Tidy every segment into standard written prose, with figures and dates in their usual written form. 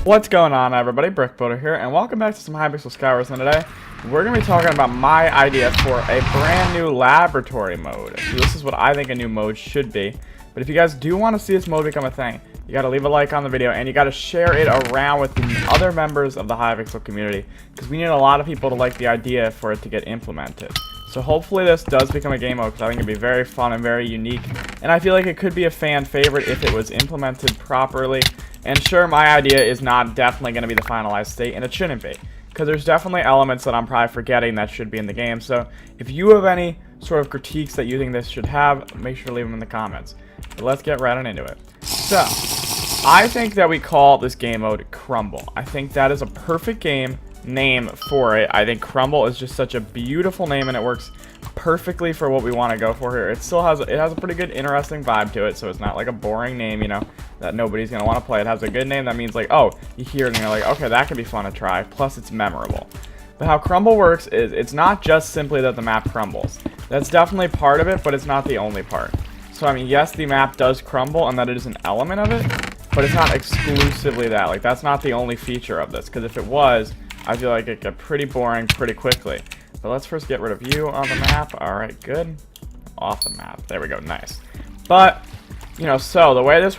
What's going on, everybody? BrickBuilder here, and welcome back to some Hypixel Sky Wars. And today, we're going to be talking about my idea for a brand new laboratory mode. So this is what I think a new mode should be. But if you guys do want to see this mode become a thing, you got to leave a like on the video, and you got to share it around with the other members of the Hypixel community, because we need a lot of people to like the idea for it to get implemented. So hopefully this does become a game mode, because I think it'd be very fun and very unique. And I feel like it could be a fan favorite if it was implemented properly. And sure, my idea is not definitely going to be the finalized state, and it shouldn't be. Because there's definitely elements that I'm probably forgetting that should be in the game. So if you have any sort of critiques that you think this should have, make sure to leave them in the comments. But let's get right on into it. So, I think that we call this game mode Crumble. I think that is a perfect game name for it. I think Crumble is just such a beautiful name, and it works perfectly for what we want to go for here. It still has a pretty good, interesting vibe to it, so it's not like a boring name, you know, that nobody's gonna want to play. It has a good name that means like, oh, you hear it and you're like, okay, that could be fun to try. Plus, it's memorable. But how Crumble works is it's not just simply that the map crumbles. That's definitely part of it, but it's not the only part. So I mean, yes, the map does crumble, and that it is an element of it, but it's not exclusively that. Like, that's not the only feature of this, because if it was, I feel like it get pretty boring pretty quickly. But let's first get rid of you on the map. Alright, good. Off the map. There we go, nice. But, you know, so the way this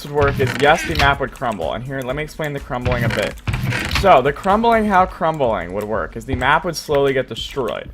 would work is, yes, the map would crumble. And here, let me explain the crumbling a bit. So, how crumbling would work is the map would slowly get destroyed.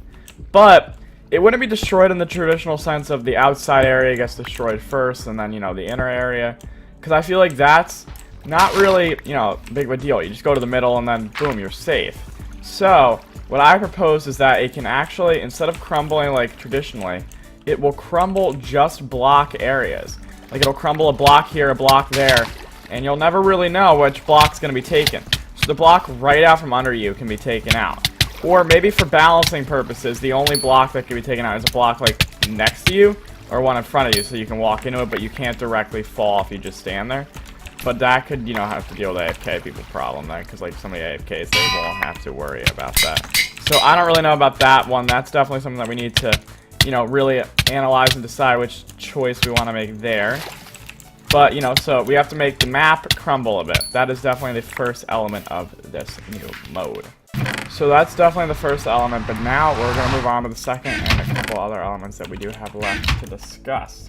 But it wouldn't be destroyed in the traditional sense of the outside area gets destroyed first, and then, you know, the inner area. Because I feel like that's not really, you know, big of a deal. You just go to the middle, and then, boom, you're safe. So what I propose is that it can actually, instead of crumbling like traditionally, it will crumble just block areas. Like, it'll crumble a block here, a block there, and you'll never really know which block's going to be taken. So the block right out from under you can be taken out. Or maybe for balancing purposes, the only block that can be taken out is a block like next to you, or one in front of you, so you can walk into it, but you can't directly fall if you just stand there. But that could, you know, have to deal with AFK people problem then, because like some of the AFKs, they won't have to worry about that. So I don't really know about that one. That's definitely something that we need to, you know, really analyze and decide which choice we want to make there. But, you know, so we have to make the map crumble a bit. That is definitely the first element of this new mode. So that's definitely the first element, but now we're going to move on to the second and a couple other elements that we do have left to discuss.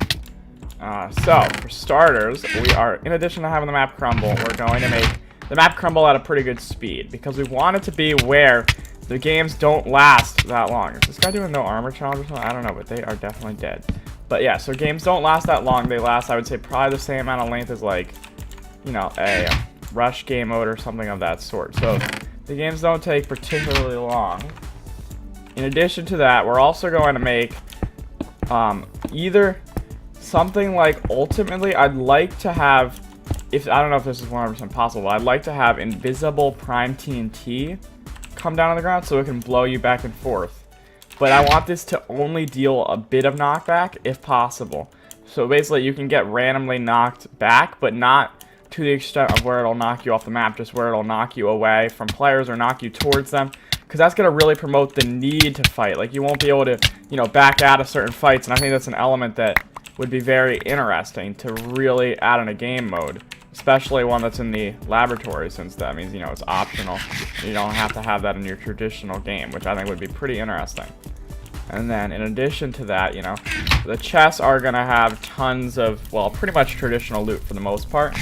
So, for starters, we are, in addition to having the map crumble, we're going to make the map crumble at a pretty good speed, because we want it to be where the games don't last that long. Is this guy doing no armor challenge or something? I don't know, but they are definitely dead. But yeah, so games don't last that long. They last, I would say, probably the same amount of length as, like, you know, a rush game mode or something of that sort. So the games don't take particularly long. In addition to that, we're also going to make either something like, ultimately, I'd like to have, I don't know if this is 100% possible, I'd like to have invisible prime TNT come down on the ground so it can blow you back and forth. But I want this to only deal a bit of knockback, if possible. So basically, you can get randomly knocked back, but not to the extent of where it'll knock you off the map, just where it'll knock you away from players or knock you towards them. Because that's going to really promote the need to fight. Like, you won't be able to, you know, back out of certain fights, and I think that's an element that would be very interesting to really add in a game mode, especially one that's in the laboratory, since that means, you know, it's optional. You don't have to have that in your traditional game, which I think would be pretty interesting. And then, in addition to that, you know, the chests are going to have tons of, well, pretty much traditional loot for the most part.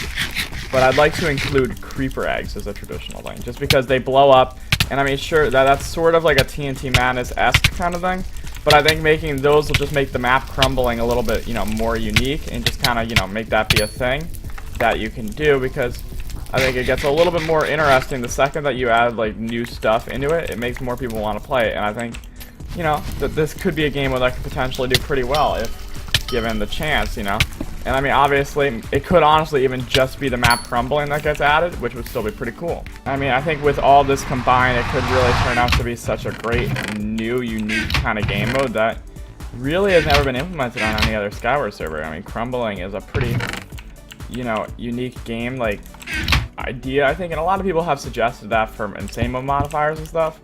But I'd like to include creeper eggs as a traditional thing, just because they blow up, and I mean, sure, that's sort of like a TNT Madness-esque kind of thing. But I think making those will just make the map crumbling a little bit, you know, more unique, and just kind of, you know, make that be a thing that you can do, because I think it gets a little bit more interesting the second that you add, like, new stuff into it. It makes more people want to play it, and I think, you know, that this could be a game where that could potentially do pretty well if given the chance, you know. And I mean, obviously, it could honestly even just be the map crumbling that gets added, which would still be pretty cool. I mean, I think with all this combined, it could really turn out to be such a great, new, unique kind of game mode that really has never been implemented on any other Sky Wars server. I mean, crumbling is a pretty, you know, unique game, like, idea, I think, and a lot of people have suggested that for insane mode modifiers and stuff.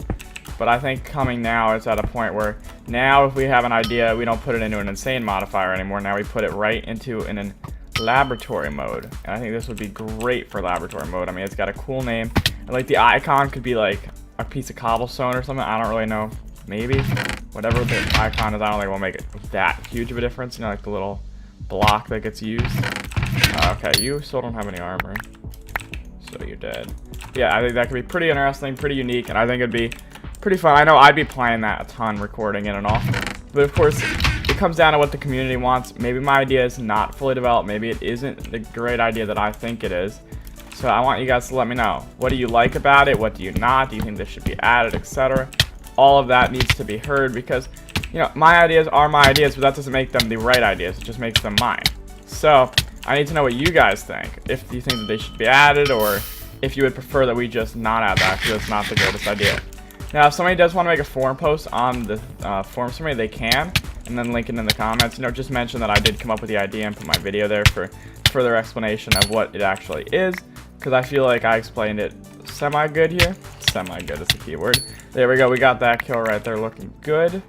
But I think coming now, it's at a point where now if we have an idea, we don't put it into an insane modifier anymore. Now we put it right into an laboratory mode. And I think this would be great for laboratory mode. I mean, it's got a cool name. And like the icon could be like a piece of cobblestone or something. I don't really know. Maybe. Whatever the icon is, I don't think we'll make it that huge of a difference. You know, like the little block that gets used. Okay, you still don't have any armor. So you're dead. Yeah, I think that could be pretty interesting, pretty unique, and I think it'd be pretty fun. I know I'd be playing that a ton, recording it and all. But of course, it comes down to what the community wants. Maybe my idea is not fully developed. Maybe it isn't the great idea that I think it is. So I want you guys to let me know. What do you like about it? What do you not? Do you think this should be added, etc.? All of that needs to be heard because, you know, my ideas are my ideas, but that doesn't make them the right ideas. It just makes them mine. So I need to know what you guys think. If you think that they should be added, or if you would prefer that we just not add that because it's not the greatest idea. Now, if somebody does want to make a forum post on the forum summary, they can, and then link it in the comments. You know, just mention that I did come up with the idea and put my video there for further explanation of what it actually is, because I feel like I explained it semi-good here. Semi-good is the key word. There we go. We got that kill right there, looking good.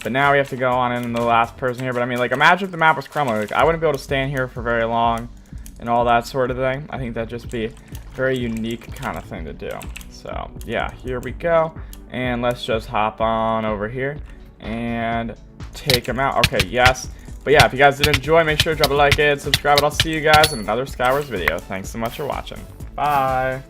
But now we have to go on in the last person here. But I mean, like, imagine if the map was crumbling. Like, I wouldn't be able to stand here for very long and all that sort of thing. I think that'd just be a very unique kind of thing to do. So, yeah, here we go. And let's just hop on over here and take him out. Okay, yes. But yeah, if you guys did enjoy, make sure to drop a like and subscribe. And I'll see you guys in another Sky Wars video. Thanks so much for watching. Bye.